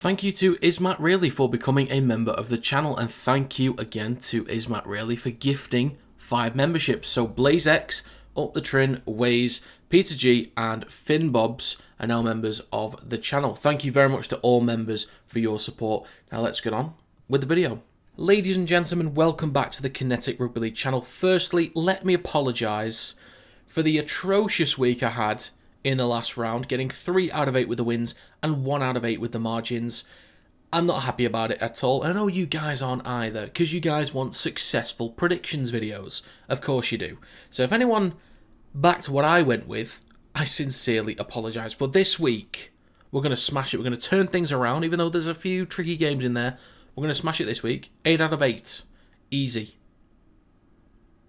Thank you to Ismat Really for becoming a member of the channel, and thank you again to Ismat Really for gifting 5 memberships. So BlazeX, Up the Trin, Waze, Peter G and Finn Bobs are now members of the channel. Thank you very much to all members for your support. Now let's get on with the video. Ladies and gentlemen, welcome back to the Kinetic Rugby League channel. Firstly, let me apologise for the atrocious week I had in the last round, getting 3 out of 8 with the wins and 1 out of 8 with the margins. I'm not happy about it at all. I know you guys aren't either, because you guys want successful predictions videos. Of course you do. So if anyone backed what I went with, I sincerely apologise. But this week, we're going to smash it. We're going to turn things around, even though there's a few tricky games in there. We're going to smash it this week. 8 out of 8. Easy.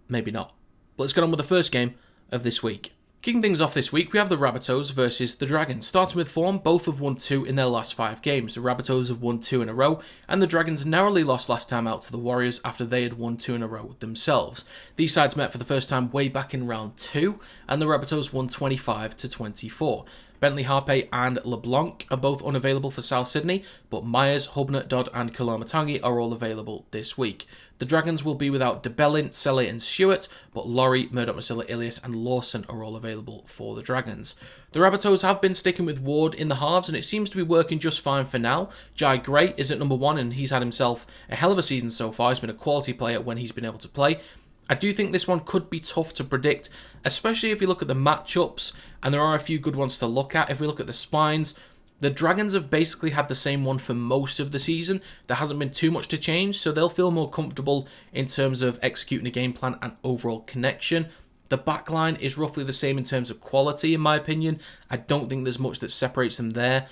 Maybe not. But let's get on with the first game of this week. Kicking things off this week, we have the Rabbitohs versus the Dragons. Starting with form, both have won 2 in their last 5 games. The Rabbitohs have won 2 in a row, and the Dragons narrowly lost last time out to the Warriors after they had won 2 in a row themselves. These sides met for the first time way back in round 2, and the Rabbitohs won 25-24. Bentley Harpe and LeBlanc are both unavailable for South Sydney, but Myers, Hubner, Dodd and Kalamatangi are all available this week. The Dragons will be without DeBellin, Selle and Stewart, but Laurie, Murdoch, Masilla, Ilias and Lawson are all available for the Dragons. The Rabbitohs have been sticking with Ward in the halves, and it seems to be working just fine for now. Jai Gray is at number 1, and he's had himself a hell of a season so far. He's been a quality player when he's been able to play. I do think this one could be tough to predict, especially if you look at the matchups, and there are a few good ones to look at. If we look at the spines, the Dragons have basically had the same one for most of the season. There hasn't been too much to change, so they'll feel more comfortable in terms of executing a game plan and overall connection. The backline is roughly the same in terms of quality, in my opinion. I don't think there's much that separates them there.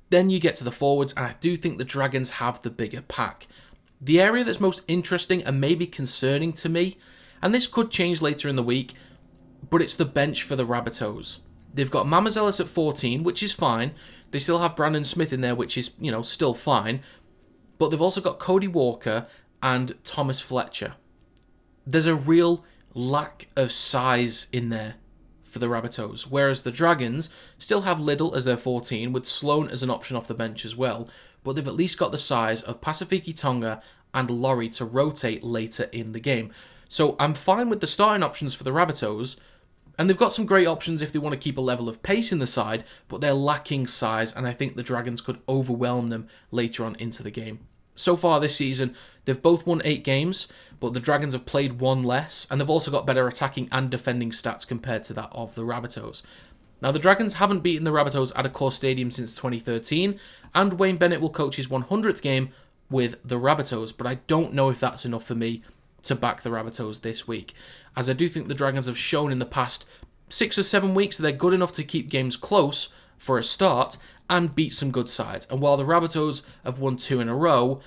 Then you get to the forwards, and I do think the Dragons have the bigger pack. The area that's most interesting and maybe concerning to me, and this could change later in the week, but it's the bench for the Rabbitohs. They've got Mamazelis at 14, which is fine. They still have Brandon Smith in there, which is, still fine. But they've also got Cody Walker and Thomas Fletcher. There's a real lack of size in there for the Rabbitohs, whereas the Dragons still have Liddle as their 14, with Sloan as an option off the bench as well, but they've at least got the size of Pasifiki Tonga and Laurie to rotate later in the game. So I'm fine with the starting options for the Rabbitohs, and they've got some great options if they want to keep a level of pace in the side, but they're lacking size, and I think the Dragons could overwhelm them later on into the game. So far this season, they've both won 8 games, but the Dragons have played 1 less, and they've also got better attacking and defending stats compared to that of the Rabbitohs. Now, the Dragons haven't beaten the Rabbitohs at a core stadium since 2013, and Wayne Bennett will coach his 100th game with the Rabbitohs, but I don't know if that's enough for me to back the Rabbitohs this week, as I do think the Dragons have shown in the past 6 or 7 weeks that they're good enough to keep games close for a start and beat some good sides. And while the Rabbitohs have won 2 in a row,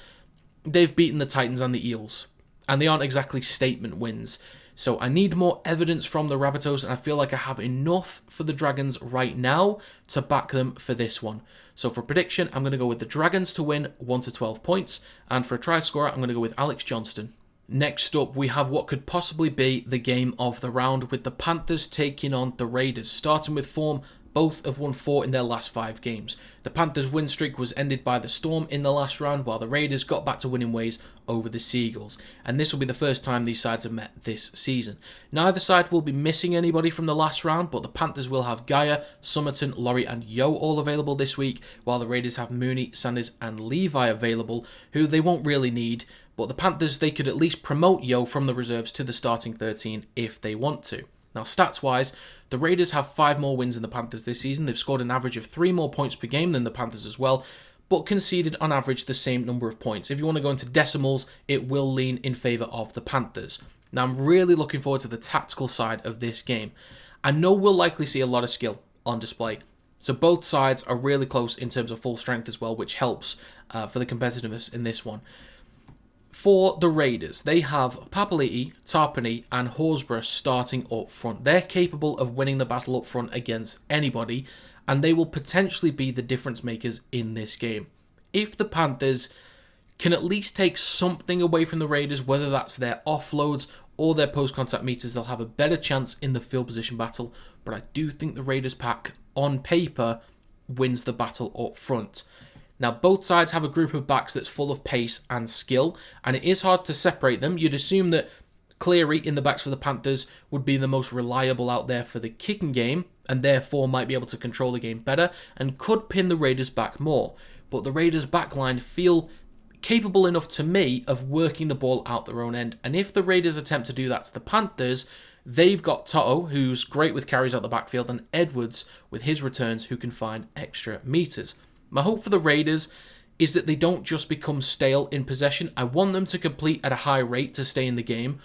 they've beaten the Titans and the Eels, and they aren't exactly statement wins. So I need more evidence from the Rabbitohs, and I feel like I have enough for the Dragons right now to back them for this one. So for prediction, I'm going to go with the Dragons to win 1-12 points, and for a try scorer, I'm going to go with Alex Johnston. Next up, we have what could possibly be the game of the round, with the Panthers taking on the Raiders. Starting with form, both have won 4 in their last 5 games. The Panthers' win streak was ended by the Storm in the last round, while the Raiders got back to winning ways over the Seagulls. And this will be the first time these sides have met this season. Neither side will be missing anybody from the last round, but the Panthers will have Gaia, Summerton, Laurie and Yo all available this week, while the Raiders have Mooney, Sanders and Levi available, who they won't really need. But the Panthers, they could at least promote Yo from the reserves to the starting 13 if they want to. Now, stats-wise, the Raiders have 5 more wins than the Panthers this season. They've scored an average of 3 more points per game than the Panthers as well, but conceded on average the same number of points. If you want to go into decimals, it will lean in favour of the Panthers. Now, I'm really looking forward to the tactical side of this game. I know we'll likely see a lot of skill on display. So both sides are really close in terms of full strength as well, which helps for the competitiveness in this one. For the Raiders, they have Papali'i, Tarpany and Horsburgh starting up front. They're capable of winning the battle up front against anybody, and they will potentially be the difference makers in this game. If the Panthers can at least take something away from the Raiders, whether that's their offloads or their post-contact meters, they'll have a better chance in the field position battle. But I do think the Raiders pack, on paper, wins the battle up front. Now, both sides have a group of backs that's full of pace and skill, and it is hard to separate them. You'd assume that Cleary in the backs for the Panthers would be the most reliable out there for the kicking game, and therefore might be able to control the game better, and could pin the Raiders back more. But the Raiders' backline feel capable enough to me of working the ball out their own end, and if the Raiders attempt to do that to the Panthers, they've got Toto, who's great with carries out the backfield, and Edwards with his returns, who can find extra meters. My hope for the Raiders is that they don't just become stale in possession. I want them to complete at a high rate to stay in the game,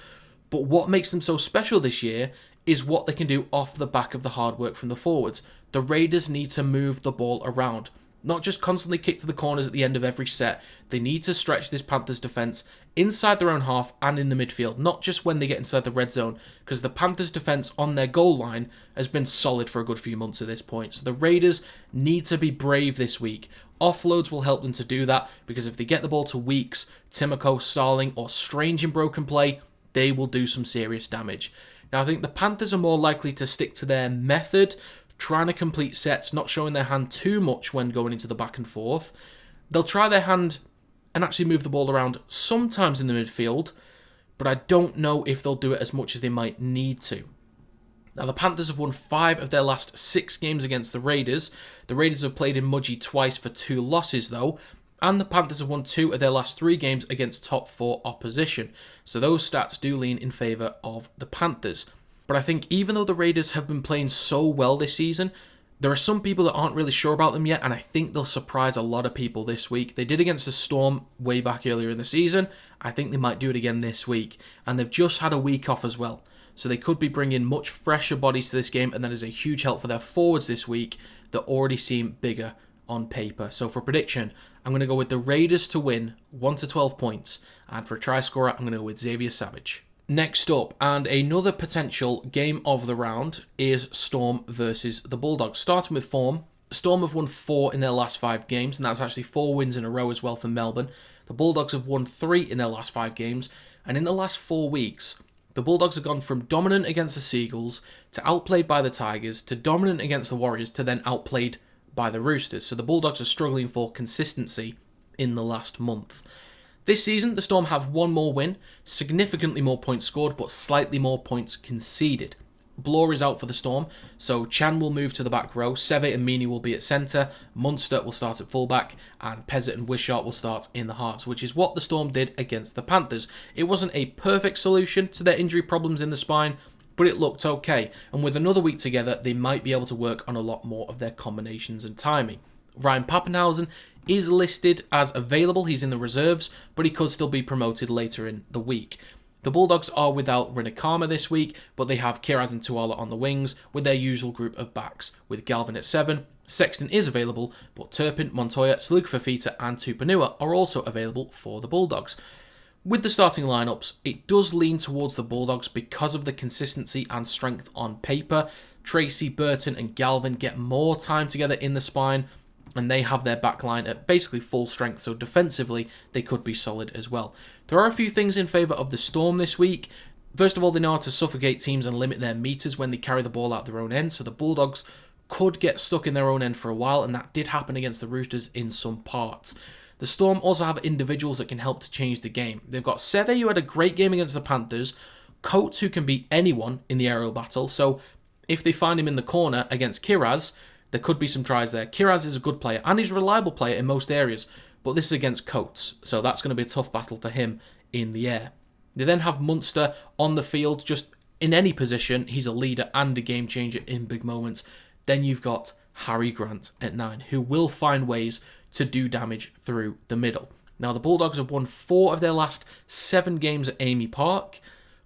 but what makes them so special this year is what they can do off the back of the hard work from the forwards. The Raiders need to move the ball around, not just constantly kick to the corners at the end of every set. They need to stretch this Panthers defence inside their own half and in the midfield, not just when they get inside the red zone, because the Panthers defence on their goal line has been solid for a good few months at this point. So the Raiders need to be brave this week. Offloads will help them to do that, because if they get the ball to Weeks, Timoko, Starling, or Strange in broken play, they will do some serious damage. Now, I think the Panthers are more likely to stick to their method, trying to complete sets, not showing their hand too much when going into the back and forth. They'll try their hand and actually move the ball around sometimes in the midfield, but I don't know if they'll do it as much as they might need to. Now, the Panthers have won 5 of their last 6 games against the Raiders. The Raiders have played in Mudgee twice for 2 losses, though, and the Panthers have won 2 of their last 3 games against top 4 opposition. So those stats do lean in favour of the Panthers. But I think even though the Raiders have been playing so well this season, there are some people that aren't really sure about them yet, and I think they'll surprise a lot of people this week. They did against the Storm way back earlier in the season. I think they might do it again this week. And they've just had a week off as well. So they could be bringing much fresher bodies to this game, and that is a huge help for their forwards this week that already seem bigger on paper. So for prediction, I'm going to go with the Raiders to win 1 to 12 points, and for a try scorer, I'm going to go with Xavier Savage. Next up, and another potential game of the round, is Storm versus the Bulldogs. Starting with form, Storm have won 4 in their last 5 games, and that's actually 4 wins in a row as well for Melbourne. The Bulldogs have won 3 in their last 5 games, and in the last 4 weeks, the Bulldogs have gone from dominant against the Seagulls to outplayed by the Tigers to dominant against the Warriors to then outplayed by the Roosters. So the Bulldogs are struggling for consistency in the last month. This season, the Storm have 1 more win, significantly more points scored, but slightly more points conceded. Blore is out for the Storm, so Chan will move to the back row, Seve and Meany will be at centre, Munster will start at fullback, and Pezzett and Wishart will start in the halves, which is what the Storm did against the Panthers. It wasn't a perfect solution to their injury problems in the spine, but it looked okay, and with another week together, they might be able to work on a lot more of their combinations and timing. Ryan Pappenhausen is listed as available, he's in the reserves, but he could still be promoted later in the week. The Bulldogs are without Rinakama this week, but they have Kiraz and Tuala on the wings with their usual group of backs, with Galvin at 7, Sexton is available, but Turpin, Montoya, Saluka Fafita and Tupanua are also available for the Bulldogs. With the starting lineups, it does lean towards the Bulldogs because of the consistency and strength on paper. Tracy, Burton and Galvin get more time together in the spine, and they have their backline at basically full strength, so defensively they could be solid as well. There are a few things in favour of the Storm this week. First of all, they know how to suffocate teams and limit their meters when they carry the ball out their own end, so the Bulldogs could get stuck in their own end for a while, and that did happen against the Roosters in some parts. The Storm also have individuals that can help to change the game. They've got Seve, who had a great game against the Panthers, Coates, who can beat anyone in the aerial battle, so if they find him in the corner against Kiraz, there could be some tries there. Kiraz is a good player, and he's a reliable player in most areas, but this is against Coates, so that's going to be a tough battle for him in the air. They then have Munster on the field, just in any position, he's a leader and a game changer in big moments. Then you've got Harry Grant at 9, who will find ways to do damage through the middle. Now, the Bulldogs have won 4 of their last 7 games at Amy Park,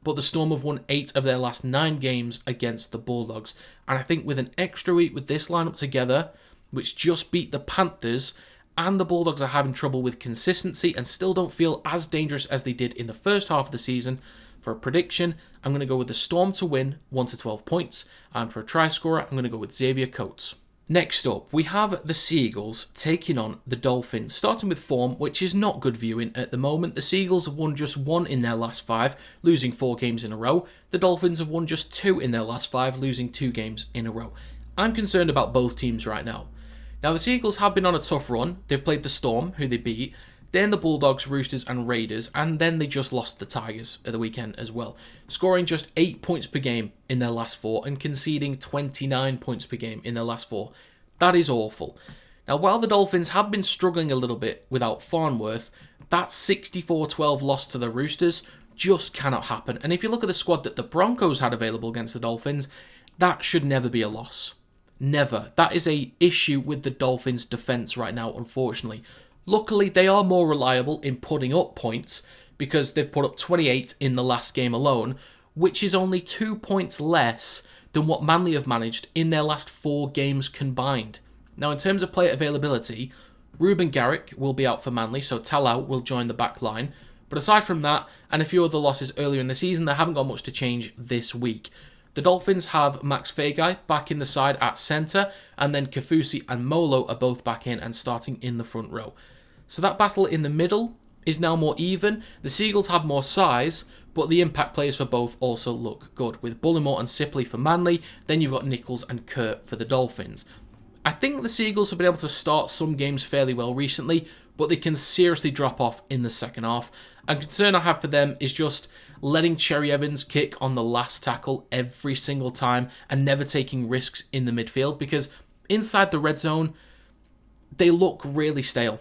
but the Storm have won 8 of their last 9 games against the Bulldogs. And I think with an extra week with this lineup together, which just beat the Panthers, and the Bulldogs are having trouble with consistency and still don't feel as dangerous as they did in the first half of the season, for a prediction, I'm going to go with the Storm to win 1 to 12 points. And for a try scorer, I'm going to go with Xavier Coates. Next up, we have the Seagulls taking on the Dolphins, starting with form, which is not good viewing at the moment. The Seagulls have won just 1 in their last 5, losing 4 games in a row. The Dolphins have won just 2 in their last 5, losing 2 games in a row. I'm concerned about both teams right now. Now, the Seagulls have been on a tough run. They've played the Storm, who they beat, then the Bulldogs, Roosters and Raiders, and then they just lost the Tigers at the weekend as well, scoring just 8 points per game in their last 4 and conceding 29 points per game in their last 4. That is awful. Now, while the Dolphins have been struggling a little bit without Farnworth, that 64-12 loss to the Roosters just cannot happen. And if you look at the squad that the Broncos had available against the Dolphins, that should never be a loss. Never. That is an issue with the Dolphins' defence right now, unfortunately. Luckily, they are more reliable in putting up points because they've put up 28 in the last game alone, which is only 2 points less than what Manly have managed in their last 4 games combined. Now, in terms of player availability, Ruben Garrick will be out for Manly, so Talau will join the back line. But aside from that, and a few other losses earlier in the season, they haven't got much to change this week. The Dolphins have Max Feagai back in the side at centre, and then Kafusi and Molo are both back in and starting in the front row. So that battle in the middle is now more even. The Seagulls have more size, but the impact players for both also look good, with Bullimore and Sipley for Manly, then you've got Nichols and Kurt for the Dolphins. I think the Seagulls have been able to start some games fairly well recently, but they can seriously drop off in the second half. A concern I have for them is just letting Cherry Evans kick on the last tackle every single time and never taking risks in the midfield, because inside the red zone, they look really stale.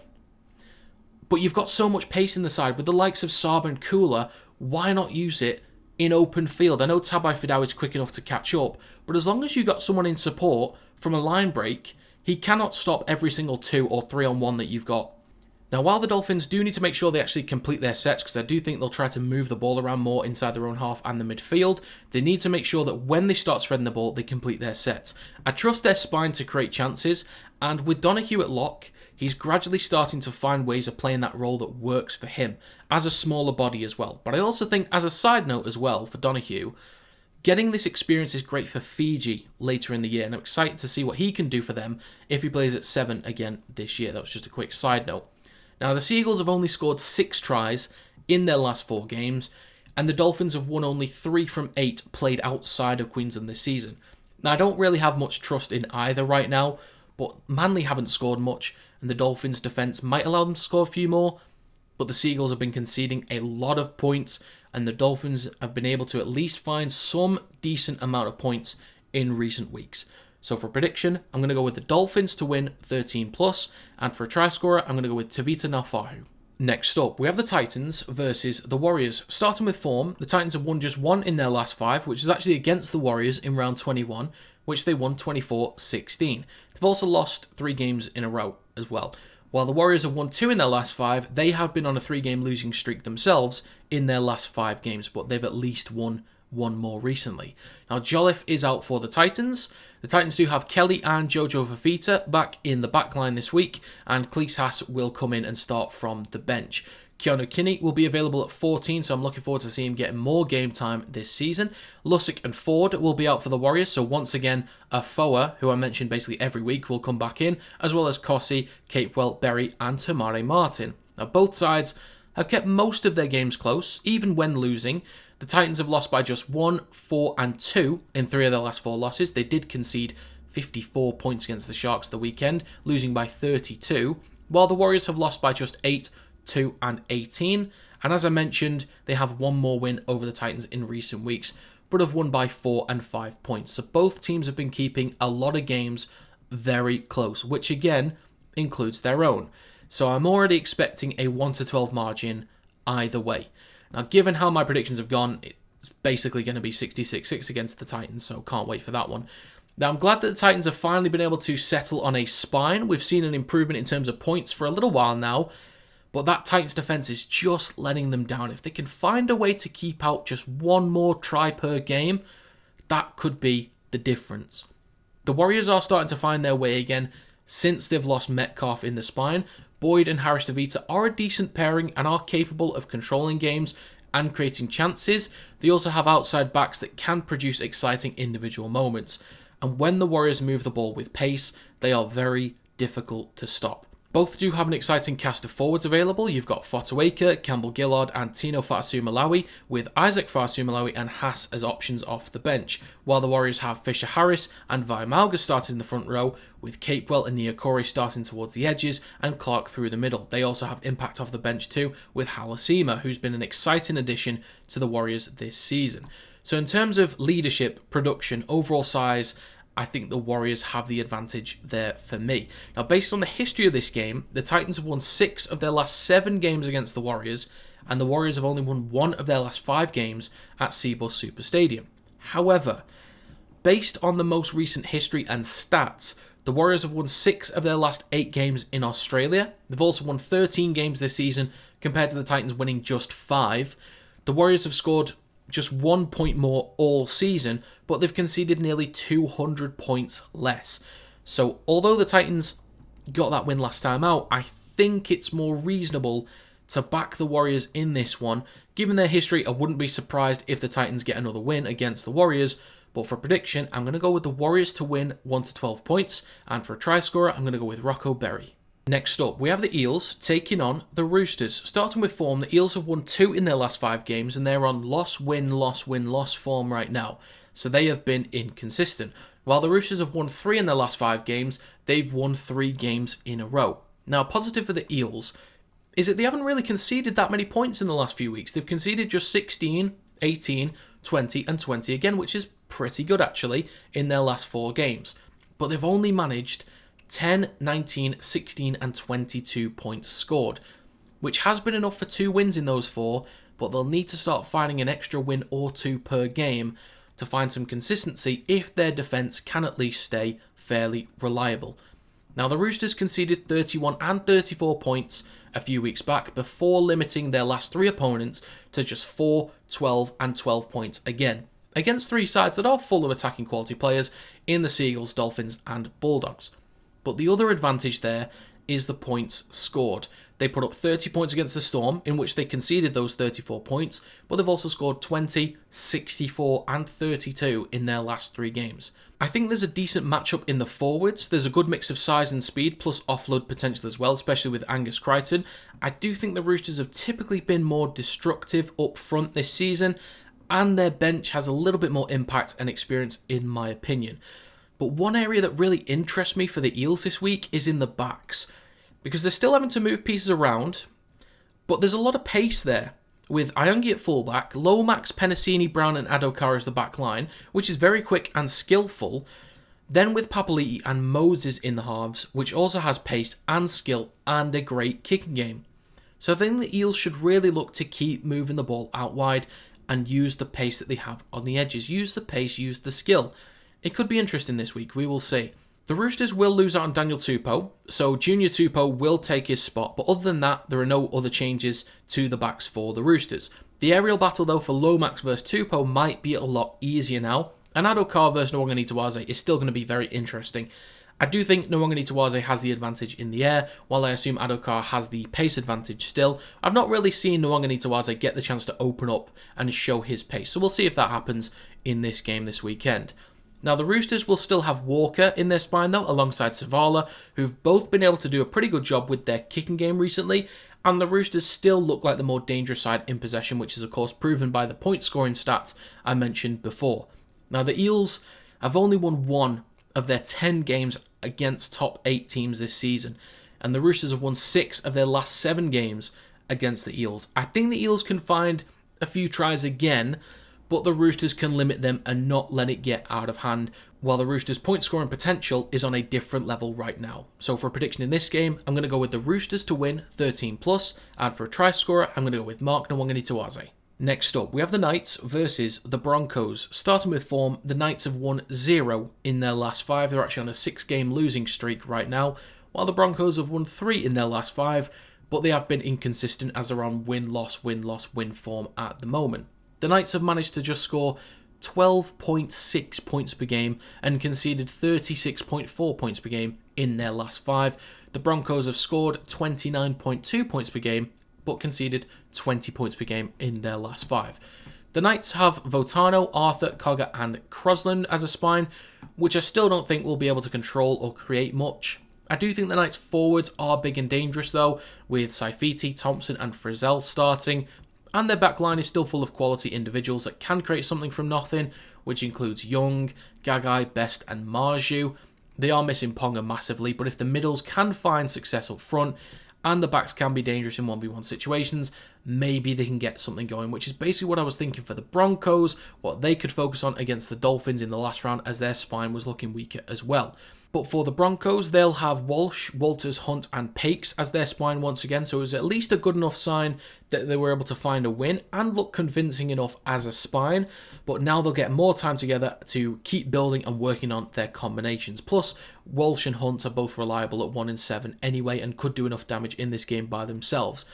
But you've got so much pace in the side. With the likes of Saab and Kula, why not use it in open field? I know Tabai Fidau is quick enough to catch up, but as long as you've got someone in support from a line break, he cannot stop every single 2 or 3-on-1 that you've got. Now, while the Dolphins do need to make sure they actually complete their sets, because I do think they'll try to move the ball around more inside their own half and the midfield, they need to make sure that when they start spreading the ball, they complete their sets. I trust their spine to create chances, and with Donahue at lock, he's gradually starting to find ways of playing that role that works for him, as a smaller body as well. But I also think, as a side note as well, for Donahue, getting this experience is great for Fiji later in the year, and I'm excited to see what he can do for them if he plays at 7 again this year. That was just a quick side note. Now, the Seagulls have only scored 6 tries in their last 4 games, and the Dolphins have won only 3 from 8 played outside of Queensland this season. Now, I don't really have much trust in either right now, but Manly haven't scored much, and the Dolphins' defence might allow them to score a few more, but the Seagulls have been conceding a lot of points, and the Dolphins have been able to at least find some decent amount of points in recent weeks. So for a prediction, I'm going to go with the Dolphins to win 13+, and for a try scorer, I'm going to go with Tavita Naufahu. Next up, we have the Titans versus the Warriors. Starting with form, the Titans have won just 1 in their last 5, which is actually against the Warriors in round 21, which they won 24-16. They've also lost 3 games in a row as well. While the Warriors have won 2 in their last 5, they have been on a 3-game losing streak themselves in their last 5 games, but they've at least won 1 more recently. Now, Jolliffe is out for the Titans. The Titans do have Kelly and Jojo Fafita back in the backline this week, and Cleese Haas will come in and start from the bench. Keanu Kinney will be available at 14, so I'm looking forward to seeing him getting more game time this season. Lussick and Ford will be out for the Warriors, so once again, Afoa, who I mentioned basically every week, will come back in, as well as Kossi, Capewell, Berry, and Tamare Martin. Now, both sides have kept most of their games close, even when losing. The Titans have lost by just 1, 4, and 2 in 3 of their last 4 losses. They did concede 54 points against the Sharks the weekend, losing by 32, while the Warriors have lost by just 8, 2, and 18. And as I mentioned, they have 1 more win over the Titans in recent weeks, but have won by 4 and 5 points. So both teams have been keeping a lot of games very close, which again includes their own. So I'm already expecting a 1-12 margin either way. Now, given how my predictions have gone, it's basically going to be 66-6 against the Titans, so can't wait for that one. Now, I'm glad that the Titans have finally been able to settle on a spine. We've seen an improvement in terms of points for a little while now, but that Titans defence is just letting them down. If they can find a way to keep out just 1 more try per game, that could be the difference. The Warriors are starting to find their way again since they've lost Metcalf in the spine. Boyd and Harris DeVita are a decent pairing and are capable of controlling games and creating chances. They also have outside backs that can produce exciting individual moments. And when the Warriors move the ball with pace, they are very difficult to stop. Both do have an exciting cast of forwards available. You've got Fotuaika, Campbell Gillard and Tino Fa'asuamaleaui, with Isaac Fa'asuamaleaui and Haas as options off the bench, while the Warriors have Fisher Harris and Vaimalga starting in the front row, with Capewell and Niokore starting towards the edges and Clark through the middle. They also have impact off the bench too, with Halasima, who's been an exciting addition to the Warriors this season. So in terms of leadership, production, overall size, I think the Warriors have the advantage there for me. Now, based on the history of this game, the Titans have won 6 of their last 7 games against the Warriors, and the Warriors have only won 1 of their last 5 games at Seabus Super Stadium. However, based on the most recent history and stats, the Warriors have won 6 of their last 8 games in Australia. They've also won 13 games this season, compared to the Titans winning just 5. The Warriors have scored just 1 point more all season, but they've conceded nearly 200 points less. So although the Titans got that win last time out, I think it's more reasonable to back the Warriors in this one. Given their history, I wouldn't be surprised if the Titans get another win against the Warriors, but for prediction, I'm going to go with the Warriors to win 1 to 12 points, and for a try scorer, I'm going to go with Rocco Berry. Next up, we have the Eels taking on the Roosters. Starting with form, the Eels have won 2 in their last 5 games, and they're on loss form right now. So they have been inconsistent. While the Roosters have won 3 in their last 5 games, they've won 3 games in a row. Now, positive for the Eels is that they haven't really conceded that many points in the last few weeks. They've conceded just 16, 18, 20, and 20 again, which is pretty good actually, in their last 4 games. But they've only managed 10, 19, 16 and 22 points scored, which has been enough for 2 wins in those 4, but they'll need to start finding an extra win or 2 per game to find some consistency if their defence can at least stay fairly reliable. Now, the Roosters conceded 31 and 34 points a few weeks back before limiting their last 3 opponents to just 4, 12 and 12 points again, against 3 sides that are full of attacking quality players in the Seagulls, Dolphins and Bulldogs. But the other advantage there is the points scored. They put up 30 points against the Storm, in which they conceded those 34 points, but they've also scored 20, 64 and 32 in their last 3 games. I think there's a decent matchup in the forwards. There's a good mix of size and speed, plus offload potential as well, especially with Angus Crichton. I do think the Roosters have typically been more destructive up front this season, and their bench has a little bit more impact and experience in my opinion. But one area that really interests me for the Eels this week is in the backs, because they're still having to move pieces around, but there's a lot of pace there, with Iongi at fullback, Lomax, Penasini, Brown and Adokar as the back line, which is very quick and skillful, then with Papali'i and Moses in the halves, which also has pace and skill and a great kicking game. So I think the Eels should really look to keep moving the ball out wide and use the pace that they have on the edges. Use the pace, use the skill. It could be interesting this week, we will see. The Roosters will lose out on Daniel Tupou, so Junior Tupou will take his spot, but other than that, there are no other changes to the backs for the Roosters. The aerial battle, though, for Lomax versus Tupou might be a lot easier now, and Adokar versus Nwangani is still going to be very interesting. I do think Nwangani has the advantage in the air, while I assume Adokar has the pace advantage still. I've not really seen Nwangani get the chance to open up and show his pace, so we'll see if that happens in this game this weekend. Now, the Roosters will still have Walker in their spine, though, alongside Savala, who've both been able to do a pretty good job with their kicking game recently, and the Roosters still look like the more dangerous side in possession, which is, of course, proven by the point-scoring stats I mentioned before. Now, the Eels have only won 1 of their 10 games against top 8 teams this season, and the Roosters have won 6 of their last 7 games against the Eels. I think the Eels can find a few tries again, but the Roosters can limit them and not let it get out of hand, while the Roosters' point scoring potential is on a different level right now. So for a prediction in this game, I'm going to go with the Roosters to win 13+, and for a try scorer, I'm going to go with Mark Nwangani. Next up, we have the Knights versus the Broncos. Starting with form, the Knights have won 0 in their last 5. They're actually on a 6-game losing streak right now, while the Broncos have won 3 in their last 5, but they have been inconsistent as they're on win-loss form at the moment. The Knights have managed to just score 12.6 points per game and conceded 36.4 points per game in their last 5. The Broncos have scored 29.2 points per game, but conceded 20 points per game in their last 5. The Knights have Votano, Arthur, Cogger and Crosland as a spine, which I still don't think will be able to control or create much. I do think the Knights forwards are big and dangerous though, with Saifiti, Thompson and Frizzell starting, and their backline is still full of quality individuals that can create something from nothing, which includes Young, Gagai, Best and Marju. They are missing Ponga massively, but if the middles can find success up front, and the backs can be dangerous in 1v1 situations, maybe they can get something going, which is basically what I was thinking for the Broncos, what they could focus on against the Dolphins in the last round, as their spine was looking weaker as well. But for the Broncos, they'll have Walsh, Walters, Hunt and Pakes as their spine once again, so it was at least a good enough sign that they were able to find a win and look convincing enough as a spine. But now they'll get more time together to keep building and working on their combinations. Plus, Walsh and Hunt are both reliable at 1 in 7 anyway and could do enough damage in this game by themselves.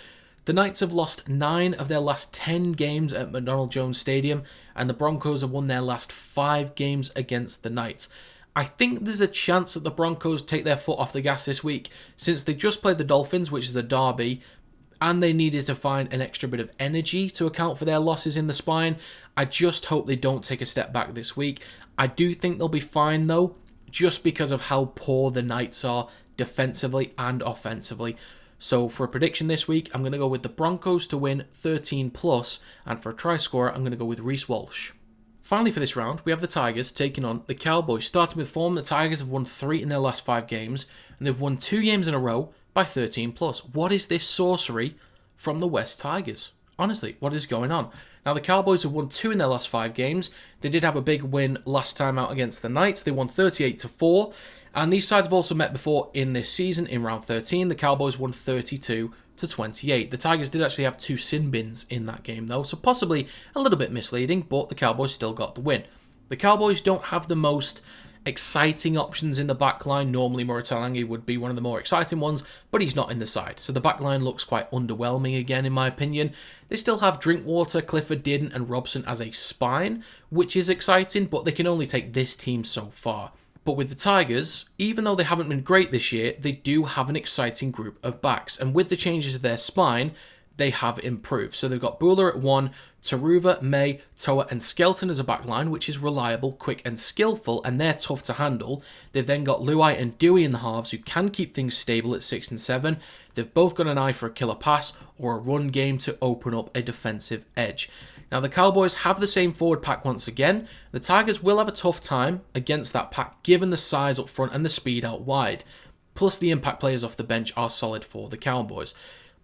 The Knights have lost 9 of their last 10 games at McDonald Jones Stadium, and the Broncos have won their last 5 games against the Knights. I think there's a chance that the Broncos take their foot off the gas this week, since they just played the Dolphins, which is a derby, and they needed to find an extra bit of energy to account for their losses in the spine. I just hope they don't take a step back this week. I do think they'll be fine though, just because of how poor the Knights are defensively and offensively. So for a prediction this week, I'm going to go with the Broncos to win 13+, and for a try scorer, I'm going to go with Reece Walsh. Finally for this round, we have the Tigers taking on the Cowboys. Starting with form, the Tigers have won 3 in their last 5 games, and they've won 2 games in a row by 13+. What is this sorcery from the West Tigers? Honestly, what is going on? Now, the Cowboys have won 2 in their last 5 games. They did have a big win last time out against the Knights. They won 38-4, and these sides have also met before in this season. In round 13, the Cowboys won 32-28. The Tigers did actually have 2 sin bins in that game though, so possibly a little bit misleading, but the Cowboys still got the win. The Cowboys don't have the most exciting options in the backline. Normally Muratalangi would be one of the more exciting ones, but he's not in the side, so the backline looks quite underwhelming again in my opinion. They still have Drinkwater, Clifford, Dearden and Robson as a spine, which is exciting, but they can only take this team so far. But with the Tigers, even though they haven't been great this year, they do have an exciting group of backs. And with the changes to their spine, they have improved. So they've got Buller at 1, Taruva, May, Toa and Skelton as a backline, which is reliable, quick and skillful, and they're tough to handle. They've then got Luai and Dewey in the halves, who can keep things stable at 6 and 7. They've both got an eye for a killer pass or a run game to open up a defensive edge. Now, the Cowboys have the same forward pack once again. The Tigers will have a tough time against that pack, given the size up front and the speed out wide. Plus, the impact players off the bench are solid for the Cowboys.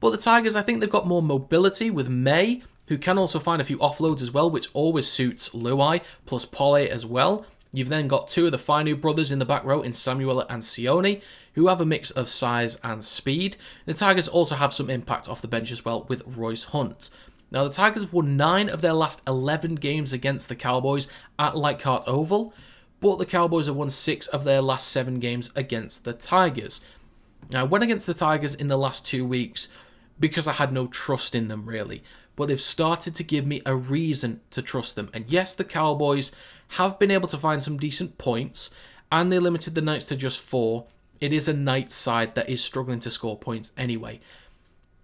But the Tigers, I think they've got more mobility with May, who can also find a few offloads as well, which always suits Luai, plus Pole as well. You've then got 2 of the Fainu brothers in the back row in Samuela and Sione, who have a mix of size and speed. The Tigers also have some impact off the bench as well with Royce Hunt. Now, the Tigers have won 9 of their last 11 games against the Cowboys at Leichhardt Oval, but the Cowboys have won 6 of their last 7 games against the Tigers. Now, I went against the Tigers in the last 2 weeks because I had no trust in them, really, but they've started to give me a reason to trust them. And yes, the Cowboys have been able to find some decent points, and they limited the Knights to just 4. It is a Knights side that is struggling to score points anyway.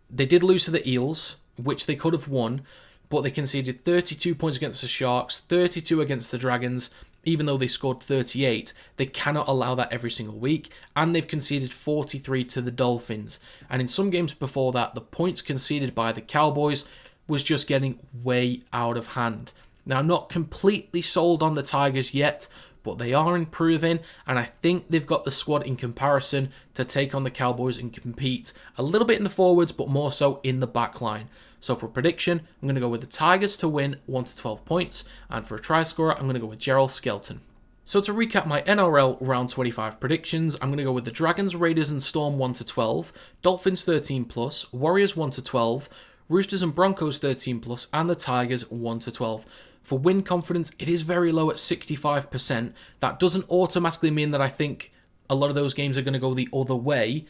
They did lose to the Eels, which they could have won, but they conceded 32 points against the Sharks, 32 against the Dragons, even though they scored 38. They cannot allow that every single week, and they've conceded 43 to the Dolphins. And in some games before that, the points conceded by the Cowboys was just getting way out of hand. Now, I'm not completely sold on the Tigers yet, but they are improving, and I think they've got the squad in comparison to take on the Cowboys and compete a little bit in the forwards, but more so in the back line. So for a prediction, I'm going to go with the Tigers to win 1-12 points, and for a try scorer, I'm going to go with Gerald Skelton. So to recap my NRL Round 25 predictions, I'm going to go with the Dragons, Raiders and Storm 1-12, Dolphins 13+, Warriors 1-12, Roosters and Broncos 13+, and the Tigers 1-12. For win confidence, it is very low at 65%. That doesn't automatically mean that I think a lot of those games are going to go the other way.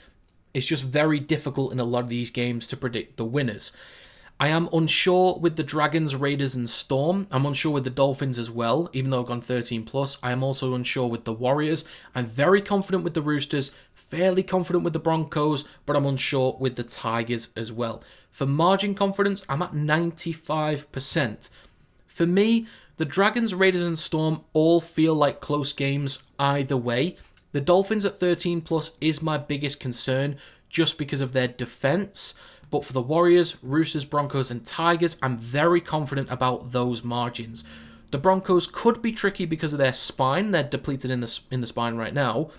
It's just very difficult in a lot of these games to predict the winners. I am unsure with the Dragons, Raiders and Storm. I'm unsure with the Dolphins as well, even though I've gone 13+. I am also unsure with the Warriors. I'm very confident with the Roosters, fairly confident with the Broncos, but I'm unsure with the Tigers as well. For margin confidence, I'm at 95%. For me, the Dragons, Raiders and Storm all feel like close games either way. The Dolphins at 13 plus is my biggest concern just because of their defense. But for the Warriors, Roosters, Broncos and Tigers, I'm very confident about those margins. The Broncos could be tricky because of their spine. They're depleted in the spine right now.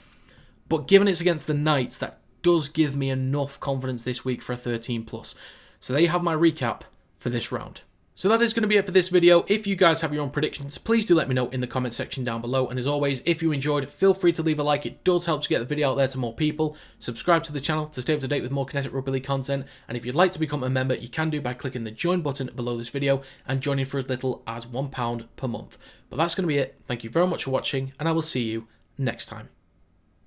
But given it's against the Knights, that does give me enough confidence this week for a 13 plus. So there you have my recap for this round. So that is going to be it for this video. If you guys have your own predictions, please do let me know in the comment section down below. And as always, if you enjoyed, feel free to leave a like. It does help to get the video out there to more people. Subscribe to the channel to stay up to date with more Kinetic Rugby League content. And if you'd like to become a member, you can do by clicking the join button below this video and joining for as little as £1 per month. But that's going to be it. Thank you very much for watching, and I will see you next time.